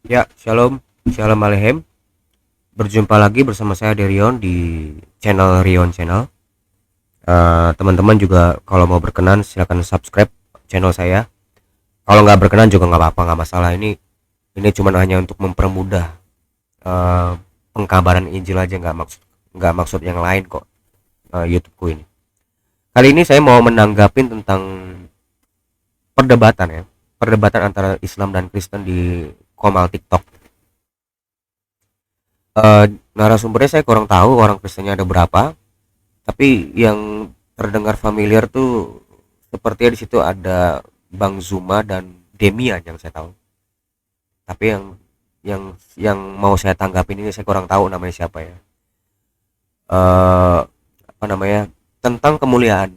Ya, shalom, shalom alehem. Berjumpa lagi bersama saya Derion di channel Rion Channel. Teman-teman juga kalau mau berkenan silahkan subscribe channel saya. Kalau nggak berkenan juga nggak apa-apa, nggak masalah. Ini cuma hanya untuk mempermudah eh, pengkabaran Injil aja, nggak maksud yang lain kok. YouTubeku ini. Kali ini saya mau menanggapin tentang perdebatan ya, perdebatan antara Islam dan Kristen di Komal TikTok. Narasumbernya saya kurang tahu orang Kristennya ada berapa, tapi yang terdengar familiar tuh sepertinya di situ ada Bang Zuma dan Demian yang saya tahu. Tapi yang mau saya tanggapin ini saya kurang tahu namanya siapa ya. Apa namanya? Tentang kemuliaan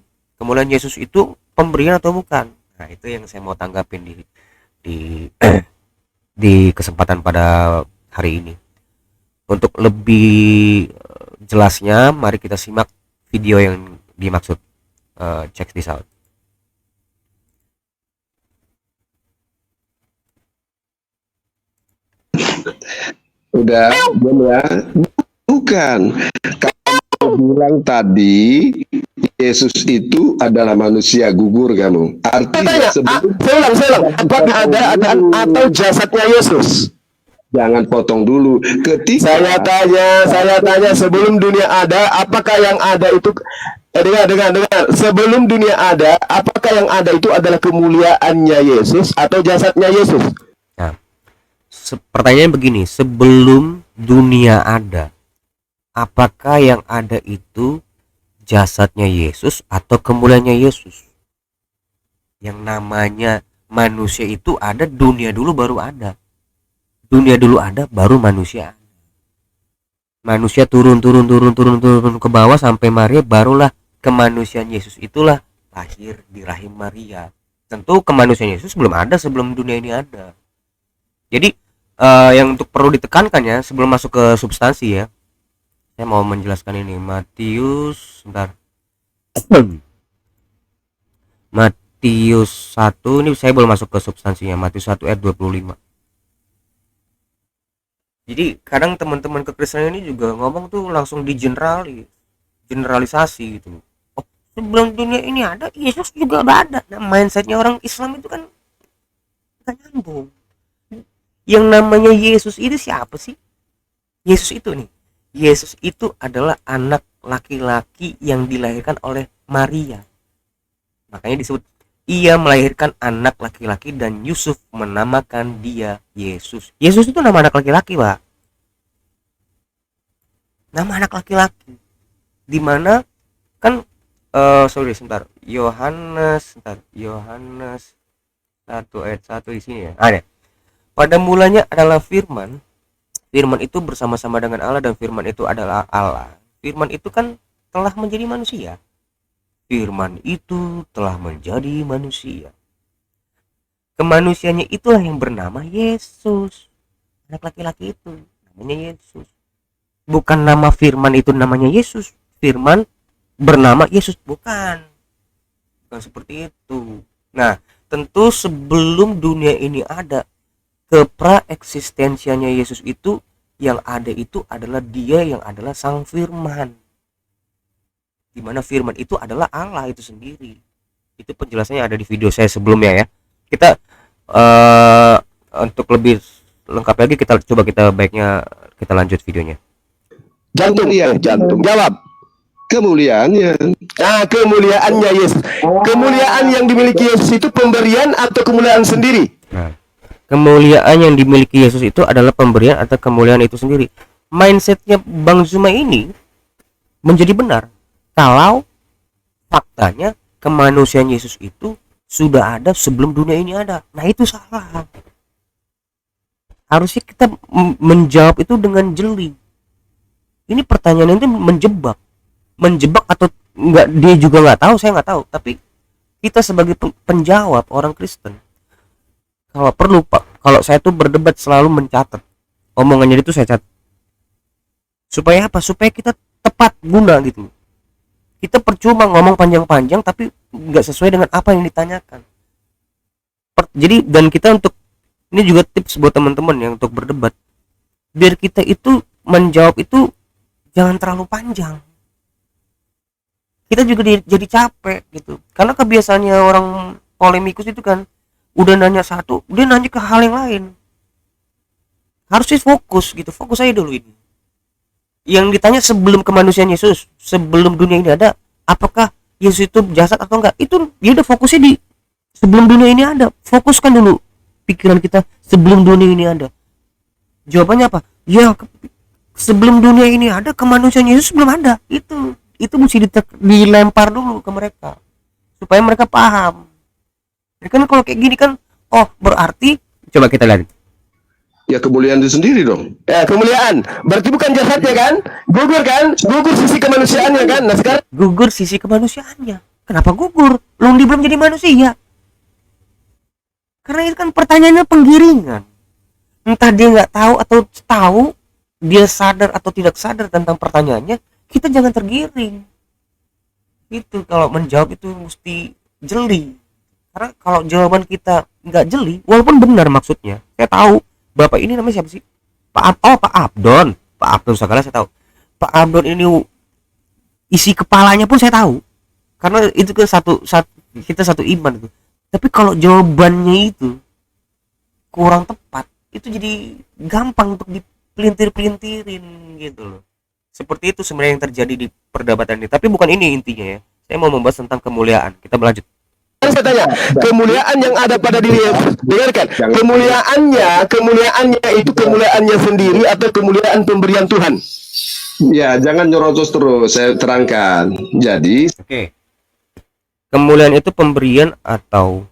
Yesus itu pemberian atau bukan? Nah, itu yang saya mau tanggapin di di kesempatan pada hari ini. Untuk lebih jelasnya, mari kita simak video yang dimaksud. Check this out. Udah, belum ya? Bukan. Kamu bilang tadi Yesus itu adalah manusia, gugur kamu. Artinya sebelum Selang, apakah ada atau jasadnya Yesus? jangan potong dulu. Ketika Saya tanya sebelum dunia ada, apakah yang ada itu dengar. Sebelum dunia ada, apakah yang ada itu adalah kemuliaannya Yesus atau jasadnya Yesus? Nah, pertanyaan begini, sebelum dunia ada, apakah yang ada itu jasadnya Yesus atau kemuliaannya Yesus? Yang namanya manusia itu ada, dunia dulu baru ada. Dunia dulu ada, baru manusia. Manusia turun ke bawah sampai Maria, barulah kemanusiaan Yesus itulah lahir di rahim Maria. Tentu kemanusiaan Yesus belum ada sebelum dunia ini ada. Jadi yang untuk perlu ditekankan ya sebelum masuk ke substansi ya, saya mau menjelaskan ini. Matius 1, ini saya belum masuk ke substansinya. Matius 1 ayat 25. Jadi kadang teman-teman kekristenan ini juga ngomong tuh langsung generalisasi gitu. Oh, sebelum dunia ini ada, Yesus juga udah ada. Nah, mindsetnya orang Islam itu kan gak nyambung. Yang namanya Yesus itu siapa sih? Yesus itu adalah anak laki-laki yang dilahirkan oleh Maria. Makanya disebut ia melahirkan anak laki-laki dan Yusuf menamakan dia Yesus. Yesus itu nama anak laki-laki, Pak. Nama anak laki-laki. Dimana kan sebentar. Yohanes 1 ayat 1 di sini ya. Ada. Pada mulanya adalah firman. Firman itu bersama-sama dengan Allah dan firman itu adalah Allah. Firman itu kan telah menjadi manusia. Firman itu telah menjadi manusia. Kemanusiaannya itulah yang bernama Yesus. Anak laki-laki itu namanya Yesus. Bukan nama firman itu namanya Yesus. Firman bernama Yesus, bukan seperti itu. Nah, tentu sebelum dunia ini ada, kepraeksistensianya Yesus itu yang ada itu adalah dia yang adalah sang firman, di mana firman itu adalah Allah itu sendiri. Itu penjelasannya ada di video saya sebelumnya ya. Kita untuk lebih lengkap lagi kita baiknya kita lanjut videonya. Jantung jawab. kemuliaannya, Kemuliaannya Yesus. Kemuliaan yang dimiliki Yesus itu pemberian atau kemuliaan sendiri? Nah, kemuliaan yang dimiliki Yesus itu adalah pemberian atau kemuliaan itu sendiri. Mindsetnya Bang Zuma ini menjadi benar kalau faktanya kemanusiaan Yesus itu sudah ada sebelum dunia ini ada. Nah, itu salah. Harusnya kita menjawab itu dengan jeli. Ini pertanyaan itu menjebak atau enggak, dia juga nggak tahu, saya nggak tahu. Tapi kita sebagai penjawab orang Kristen, kalau perlu Pak, kalau saya tuh berdebat selalu mencatat omongannya itu, saya catat. Supaya apa? Supaya kita tepat guna gitu. Kita percuma ngomong panjang-panjang tapi nggak sesuai dengan apa yang ditanyakan. Jadi dan kita untuk Ini juga tips buat teman-teman yang untuk berdebat, biar kita itu menjawab itu jangan terlalu panjang. Kita juga jadi capek gitu, karena kebiasaannya orang polemikus itu kan udah nanya satu, dia nanya ke hal yang lain. Harusnya fokus gitu, fokus aja dulu ini. Yang ditanya sebelum kemanusiaan Yesus, sebelum dunia ini ada, apakah Yesus itu jasad atau enggak, itu dia udah fokusnya di sebelum dunia ini ada. Fokuskan dulu pikiran kita sebelum dunia ini ada. Jawabannya apa? Ya, sebelum dunia ini ada, kemanusiaan Yesus belum ada. Itu mesti dilempar dulu ke mereka supaya mereka paham. Ya kan kalau kayak gini kan, oh berarti coba kita lihat. Ya kemuliaan itu sendiri dong. Ya, kemuliaan. Berarti bukan jasadnya kan? Gugur kan? Gugur sisi kemanusiaannya kan? Nah sekarang Gugur sisi kemanusiaannya. Kenapa gugur? Belum belum jadi manusia. Karena itu kan pertanyaannya penggiringan. Entah dia nggak tahu atau tahu, dia sadar atau tidak sadar tentang pertanyaannya, kita jangan tergiring. Itu kalau menjawab itu mesti jeli. Karena kalau jawaban kita nggak jeli, walaupun benar maksudnya, saya tahu Bapak ini namanya siapa sih? Pak Abdon. Pak Abdon segala saya tahu. Pak Abdon ini isi kepalanya pun saya tahu. Karena itu kan kita satu iman itu. Tapi kalau jawabannya itu kurang tepat, itu jadi gampang untuk dipelintir-pelintirin gitu loh. Seperti itu sebenarnya yang terjadi di perdebatan ini. Tapi bukan ini intinya ya. Saya mau membahas tentang kemuliaan. Kita berlanjut. saya tanya, kemuliaan yang ada pada diri Yesus, dengarkan, kemuliaannya itu kemuliaannya sendiri atau kemuliaan pemberian Tuhan? Ya, jangan nyerocos terus, saya terangkan. Jadi, Oke. Kemuliaan itu pemberian atau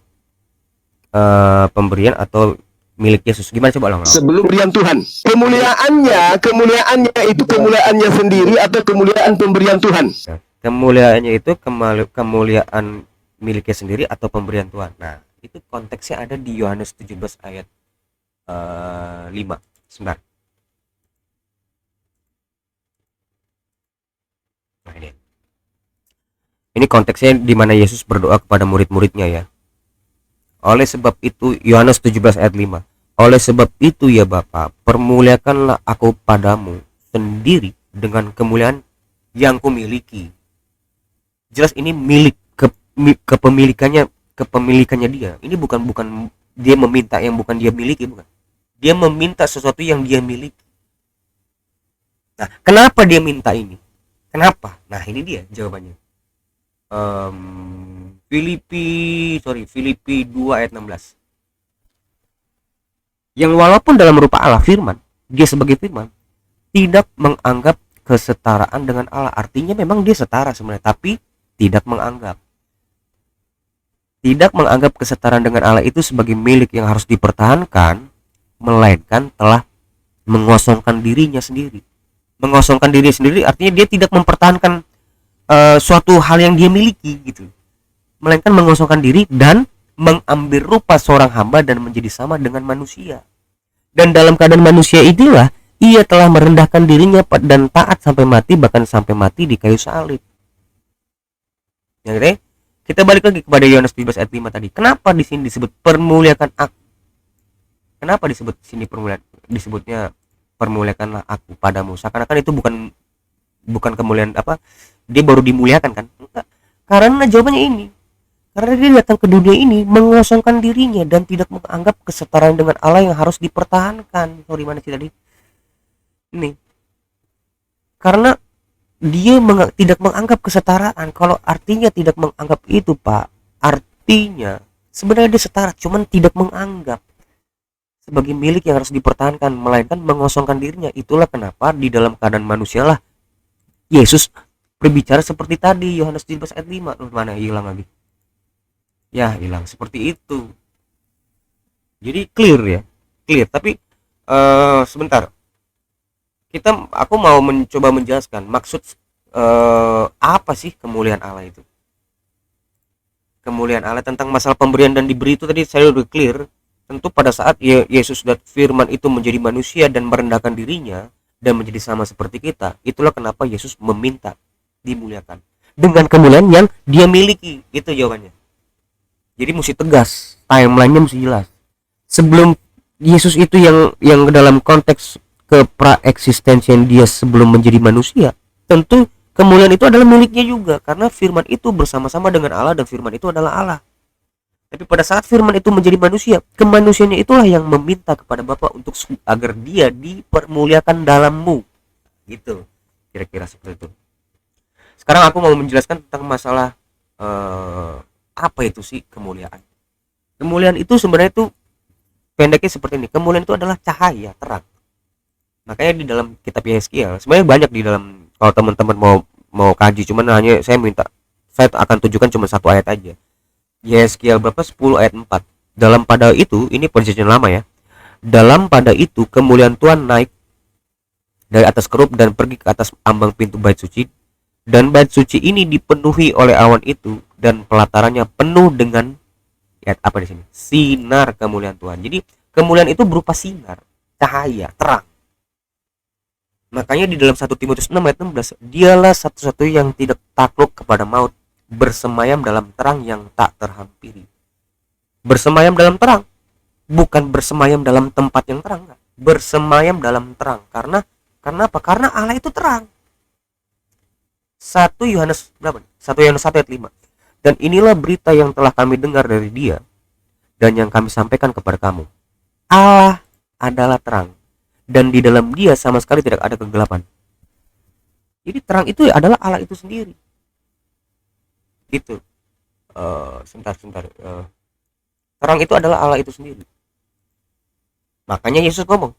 milik Yesus. Gimana coba ulang? sebelum Pemberian Tuhan. Kemuliaannya itu kemuliaannya sendiri atau kemuliaan pemberian Tuhan? Kemuliaannya itu kemuliaan miliknya sendiri atau pemberian Tuhan. Nah, itu konteksnya ada di Yohanes 17 ayat 5. Sebentar. Nah, ini konteksnya di mana Yesus berdoa kepada murid-muridnya ya. Oleh sebab itu, Yohanes 17 ayat 5. Oleh sebab itu ya Bapa, permuliakanlah aku padamu sendiri dengan kemuliaan yang kumiliki. Jelas ini milik, kepemilikannya dia. Ini bukan dia meminta yang bukan dia miliki, bukan. Dia meminta sesuatu yang dia miliki. Nah, kenapa dia minta ini? Kenapa? Nah, ini dia jawabannya. Filipi 2 ayat 16. Yang walaupun dalam rupa Allah firman, dia sebagai firman tidak menganggap kesetaraan dengan Allah. Artinya memang dia setara sebenarnya, tapi tidak menganggap kesetaraan dengan Allah itu sebagai milik yang harus dipertahankan, melainkan telah mengosongkan dirinya sendiri. Mengosongkan diri sendiri artinya dia tidak mempertahankan suatu hal yang dia miliki gitu, melainkan mengosongkan diri dan mengambil rupa seorang hamba dan menjadi sama dengan manusia. Dan dalam keadaan manusia itulah ia telah merendahkan dirinya dan taat sampai mati, bahkan sampai mati di kayu salib. Ya, kita balik lagi kepada Yohanes 17 ayat 5 tadi. Kenapa di sini disebut permuliakan aku? Kenapa disebut sini disebutnya permuliakanlah aku padamu? Seakan-akan itu bukan kemuliaan apa? Dia baru dimuliakan kan? Enggak. Karena jawabannya ini. Karena dia datang ke dunia ini mengosongkan dirinya dan tidak menganggap kesetaraan dengan Allah yang harus dipertahankan. Sorry, mana sih tadi? Ini. Karena dia tidak menganggap kesetaraan. Kalau artinya tidak menganggap itu, Pak, artinya sebenarnya dia setara, cuman tidak menganggap sebagai milik yang harus dipertahankan, melainkan mengosongkan dirinya. Itulah kenapa di dalam keadaan manusia lah Yesus berbicara seperti tadi Yohanes 17 ayat 5. Mana hilang lagi? Ya, hilang seperti itu. Jadi clear ya. Clear, tapi sebentar. Aku mau mencoba menjelaskan maksud apa sih kemuliaan Allah itu. Kemuliaan Allah tentang masalah pemberian dan diberi itu tadi saya udah clear. Tentu pada saat Yesus dan firman itu menjadi manusia dan merendahkan dirinya dan menjadi sama seperti kita, itulah kenapa Yesus meminta dimuliakan dengan kemuliaan yang dia miliki. Itu jawabannya. Jadi mesti tegas, timelinenya mesti jelas. Sebelum Yesus itu yang dalam konteks kepraeksistensian dia sebelum menjadi manusia, tentu kemuliaan itu adalah miliknya juga, karena firman itu bersama-sama dengan Allah dan firman itu adalah Allah. Tapi pada saat firman itu menjadi manusia, kemanusiaannya itulah yang meminta kepada Bapa untuk agar dia dipermuliakan dalammu. Gitu. Kira-kira seperti itu. Sekarang aku mau menjelaskan tentang masalah apa itu sih kemuliaan. Kemuliaan itu sebenarnya itu pendeknya seperti ini. Kemuliaan itu adalah cahaya, terang. Makanya di dalam kitab Yeskiel, sebenarnya banyak di dalam, kalau teman-teman mau kaji, cuman hanya saya akan tunjukkan cuma satu ayat aja. Yeskiel berapa? 10 ayat 4. Dalam pada itu, ini perjanjian lama ya. Dalam pada itu kemuliaan Tuhan naik dari atas kerub dan pergi ke atas ambang pintu bait suci, dan bait suci ini dipenuhi oleh awan itu, dan pelatarannya penuh dengan, lihat apa di sini? Sinar kemuliaan Tuhan. Jadi kemuliaan itu berupa sinar, cahaya, terang. Makanya di dalam 1 Timotius 6 ayat 16, dialah satu-satunya yang tidak takluk kepada maut, bersemayam dalam terang yang tak terhampiri. Bersemayam dalam terang, bukan bersemayam dalam tempat yang terang, enggak. Bersemayam dalam terang. Karena apa? Karena Allah itu terang. 1 Yohanes berapa? 1 Yohanes 1 ayat 5. Dan inilah berita yang telah kami dengar dari Dia dan yang kami sampaikan kepada kamu. Allah adalah terang, dan di dalam Dia sama sekali tidak ada kegelapan. Jadi terang itu adalah Allah itu sendiri. Gitu. Sebentar. Terang itu adalah Allah itu sendiri. Makanya Yesus ngomong.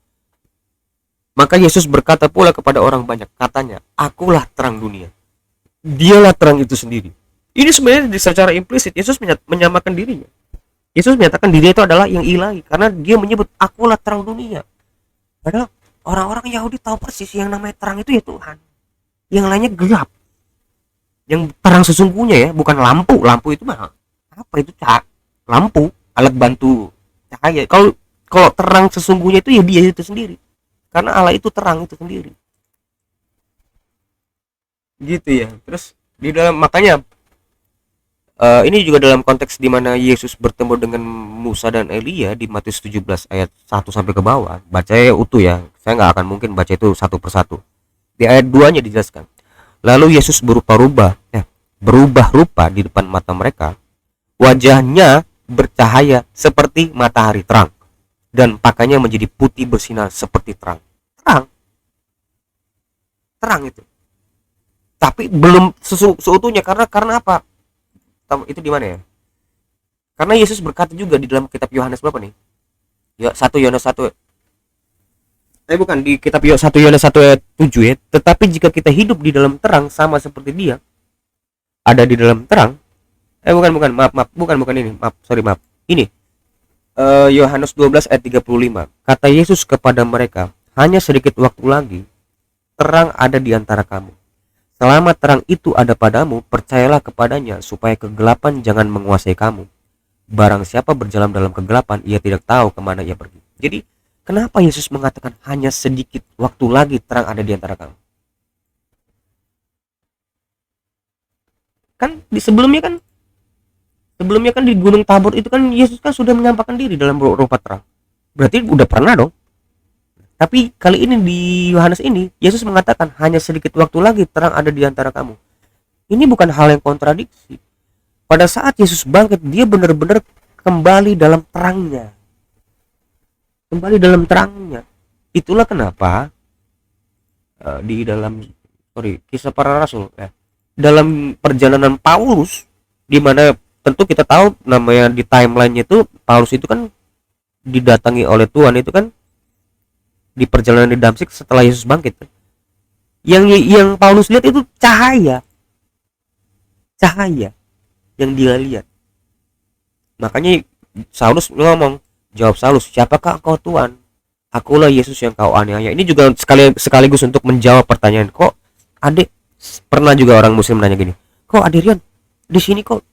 Maka Yesus berkata pula kepada orang banyak, katanya, akulah terang dunia. Dialah terang itu sendiri. Ini sebenarnya secara implisit Yesus menyamakan dirinya. Yesus menyatakan dirinya itu adalah yang ilahi, karena dia menyebut akulah terang dunia. Padahal orang-orang Yahudi tahu persis yang namanya terang itu ya Tuhan. Yang lainnya gelap. Yang terang sesungguhnya ya, bukan lampu. Lampu itu mah apa itu? Lampu, alat bantu cahaya. Kalau terang sesungguhnya itu ya dia itu sendiri. Karena Allah itu terang itu sendiri. Gitu ya. Terus di dalam, makanya ini juga dalam konteks di mana Yesus bertemu dengan Musa dan Elia di Matius 17 ayat 1 sampai ke bawah. Bacanya utuh ya. Saya nggak akan mungkin baca itu satu persatu. Di ayat 2-nya dijelaskan. Lalu Yesus berubah rupa di depan mata mereka. Wajahnya bercahaya seperti matahari terang, dan pakaiannya menjadi putih bersinar seperti terang. Terang itu. Tapi belum seutuhnya, karena apa? Itu di mana ya? Karena Yesus berkata juga di dalam kitab Yohanes berapa nih? Ya 1 Yohanes 1. Bukan di kitab 1 Yohanes 1 ayat 7 ya. Tetapi jika kita hidup di dalam terang sama seperti Dia ada di dalam terang. Bukan ini. Maaf. Ini Yohanes 12 ayat 35. Kata Yesus kepada mereka, hanya sedikit waktu lagi terang ada di antara kamu. Selama terang itu ada padamu, percayalah kepadanya supaya kegelapan jangan menguasai kamu. Barang siapa berjalan dalam kegelapan, ia tidak tahu kemana ia pergi. Jadi kenapa Yesus mengatakan hanya sedikit waktu lagi terang ada di antara kamu? Kan sebelumnya kan di Gunung Tabor itu kan Yesus kan sudah menyampaikan diri dalam rupa terang. Berarti udah pernah dong. Tapi kali ini di Yohanes ini Yesus mengatakan hanya sedikit waktu lagi terang ada di antara kamu. Ini bukan hal yang kontradiksi. Pada saat Yesus bangkit, dia benar-benar kembali dalam terangnya. Itulah kenapa di dalam Kisah Para Rasul ya, dalam perjalanan Paulus, di mana tentu kita tahu namanya di timelinenya itu Paulus itu kan didatangi oleh Tuhan itu kan di perjalanan di Damsyik setelah Yesus bangkit. Yang Paulus lihat itu cahaya yang dia lihat. Makanya Saulus ngomong, jawab Saulus, siapakah engkau Tuhan? Akulah Yesus yang kau aniaya. Ini juga sekaligus untuk menjawab pertanyaan, kok adik, pernah juga orang muslim nanya gini, kok Adirian di sini kok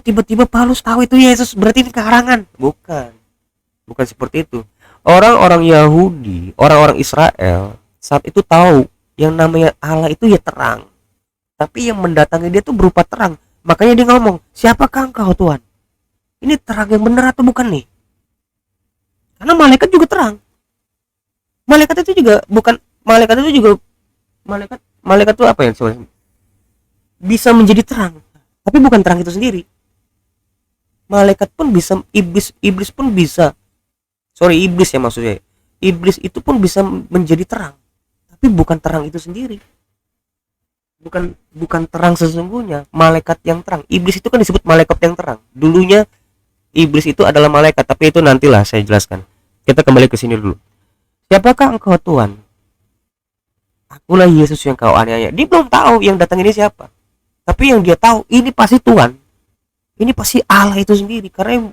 tiba-tiba Paulus tahu itu Yesus, berarti ini karangan? Bukan seperti itu. Orang-orang Yahudi, orang-orang Israel saat itu tahu yang namanya Allah itu ya terang. Tapi yang mendatangi dia tuh berupa terang. Makanya dia ngomong, siapakah engkau Tuhan? Ini terang yang benar atau bukan nih? Karena malaikat juga terang. Malaikat itu juga bukan malaikat itu juga malaikat itu apa ya? Bisa menjadi terang, tapi bukan terang itu sendiri. Malaikat pun bisa, iblis pun bisa. Iblis ya maksudnya. Iblis itu pun bisa menjadi terang, tapi bukan terang itu sendiri. Bukan terang sesungguhnya. Malaikat yang terang. Iblis itu kan disebut malaikat yang terang. Dulunya iblis itu adalah malaikat, tapi itu nantilah saya jelaskan. Kita kembali ke sini dulu. Siapakah engkau Tuhan? Akulah Yesus yang kau aniaya. Dia belum tahu yang datang ini siapa. Tapi yang dia tahu ini pasti Tuhan. Ini pasti Allah itu sendiri, karena yang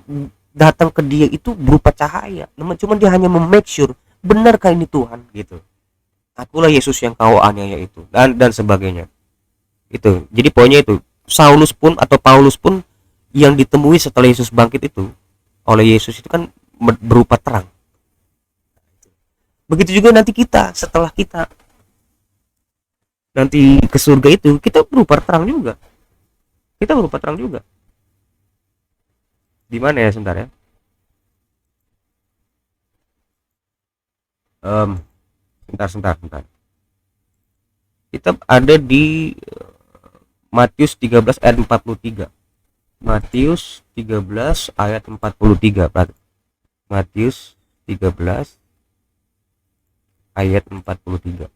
datang ke dia itu berupa cahaya. Cuma dia hanya memake sure benarkah ini Tuhan gitu. Akulah Yesus yang kau aniaya itu dan sebagainya. Itu. Jadi poinnya itu, Saulus pun atau Paulus pun yang ditemui setelah Yesus bangkit itu oleh Yesus itu kan berupa terang. Begitu juga nanti kita, setelah kita nanti ke surga itu, kita berupa terang juga. Kita berupa terang juga. Di mana ya, sebentar ya? Sebentar. Kita ada di Matius 13 ayat 43. Matius 13 ayat 43. Matius 13 ayat 43.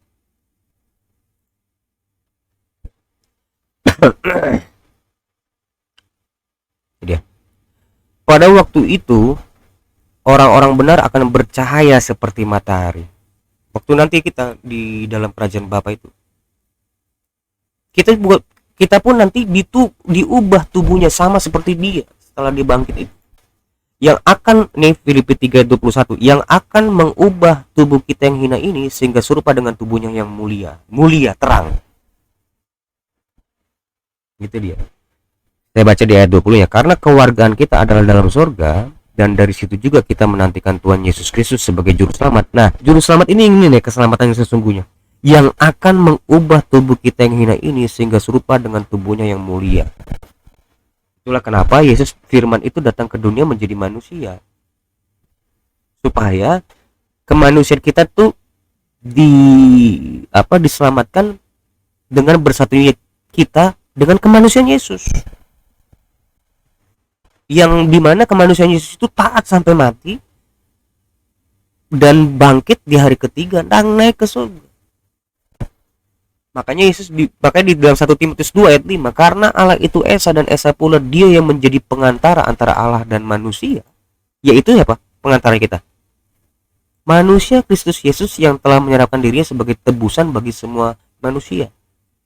Dia. Pada waktu itu orang-orang benar akan bercahaya seperti matahari. Waktu nanti kita di dalam kerajaan Bapa itu, kita pun nanti diubah tubuhnya sama seperti dia setelah dia bangkit itu. Yang akan, nih Filipi 3:21, yang akan mengubah tubuh kita yang hina ini sehingga serupa dengan tubuhnya yang mulia, terang. Gitu dia. Saya baca di ayat 20 ya, karena kewargaan kita adalah dalam surga, dan dari situ juga kita menantikan Tuhan Yesus Kristus sebagai juru selamat. Nah, juru selamat ini nih keselamatan yang sesungguhnya, yang akan mengubah tubuh kita yang hina ini sehingga serupa dengan tubuhnya yang mulia. Itulah kenapa Yesus firman itu datang ke dunia menjadi manusia, supaya kemanusiaan kita tuh diselamatkan dengan bersatunya kita dengan kemanusiaan Yesus, yang dimana kemanusiaan Yesus itu taat sampai mati dan bangkit di hari ketiga dan naik ke surga. Makanya di dalam 1 Timotius 2 ayat 5, karena Allah itu Esa dan Esa pula dia yang menjadi pengantara antara Allah dan manusia. Yaitu siapa? Pengantara kita, manusia Kristus Yesus, yang telah menyerahkan dirinya sebagai tebusan bagi semua manusia.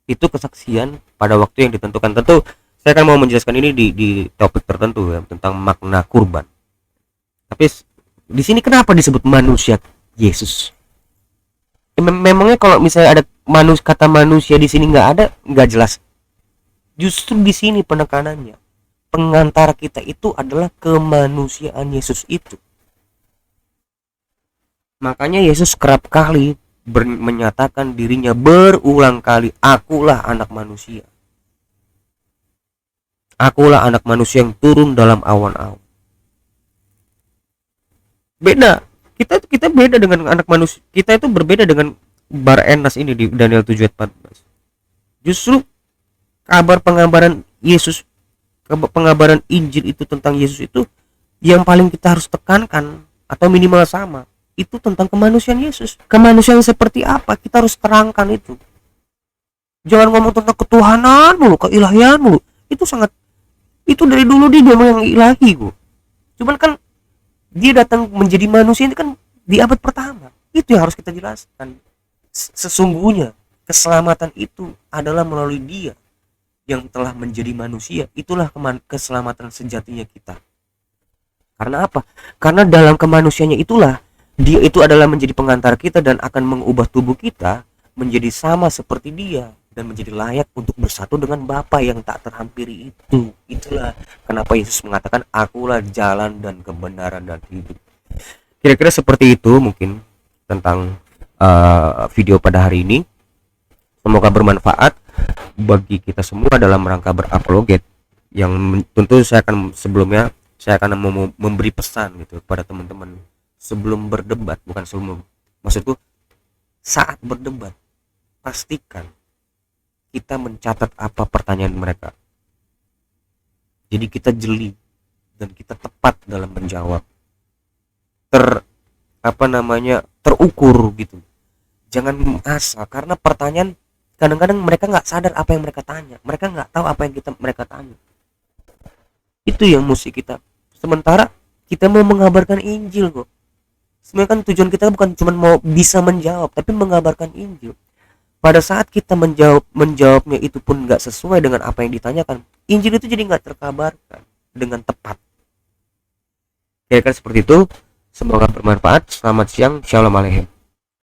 Itu kesaksian pada waktu yang ditentukan. Tentu saya akan mau menjelaskan ini di topik tertentu ya, tentang makna kurban. Tapi di sini kenapa disebut manusia Yesus? Memangnya kalau misalnya ada kata manusia di sini nggak jelas. Justru di sini penekanannya, pengantara kita itu adalah kemanusiaan Yesus itu. Makanya Yesus kerap kali menyatakan dirinya berulang kali, akulah anak manusia. Akulah anak manusia yang turun dalam awan-awan. Beda. Kita beda dengan anak manusia. Kita itu berbeda dengan Bar Enas ini di Daniel 7 ayat 14. Justru pengabaran Yesus, pengabaran Injil itu tentang Yesus itu yang paling kita harus tekankan atau minimal sama. Itu tentang kemanusiaan Yesus. Kemanusiaan seperti apa? Kita harus terangkan itu. Jangan ngomong tentang ketuhanan dulu, keilahian dulu. Itu dari dulu dia ngomong yang ilahi kok. Cuman kan dia datang menjadi manusia ini kan di abad pertama. Itu yang harus kita jelaskan. Sesungguhnya keselamatan itu adalah melalui dia yang telah menjadi manusia. Itulah keselamatan sejatinya kita. Karena apa? Karena dalam kemanusiaannya itulah dia itu adalah menjadi pengantar kita dan akan mengubah tubuh kita menjadi sama seperti dia dan menjadi layak untuk bersatu dengan Bapa yang tak terhampiri itu. Itulah kenapa Yesus mengatakan, akulah jalan dan kebenaran dan hidup. Kira-kira seperti itu mungkin tentang video pada hari ini. Semoga bermanfaat bagi kita semua dalam rangka berapologet. Yang tentu saya akan memberi pesan gitu kepada teman-teman sebelum berdebat, bukan sebelum, maksudku saat berdebat, pastikan kita mencatat apa pertanyaan mereka. Jadi kita jeli dan kita tepat dalam menjawab. Terukur gitu. Jangan asal, karena pertanyaan kadang-kadang mereka nggak sadar apa yang mereka tanya, mereka nggak tahu apa yang mereka tanya. Itu yang mesti kita. Sementara kita mau mengabarkan Injil kok. Sebenarnya kan tujuan kita bukan cuma mau bisa menjawab, tapi mengabarkan Injil. Pada saat kita menjawabnya itu pun nggak sesuai dengan apa yang ditanyakan, Injil itu jadi nggak terkabarkan dengan tepat. Kira-kira seperti itu. Semoga bermanfaat. Selamat siang. Shalom Aleichem.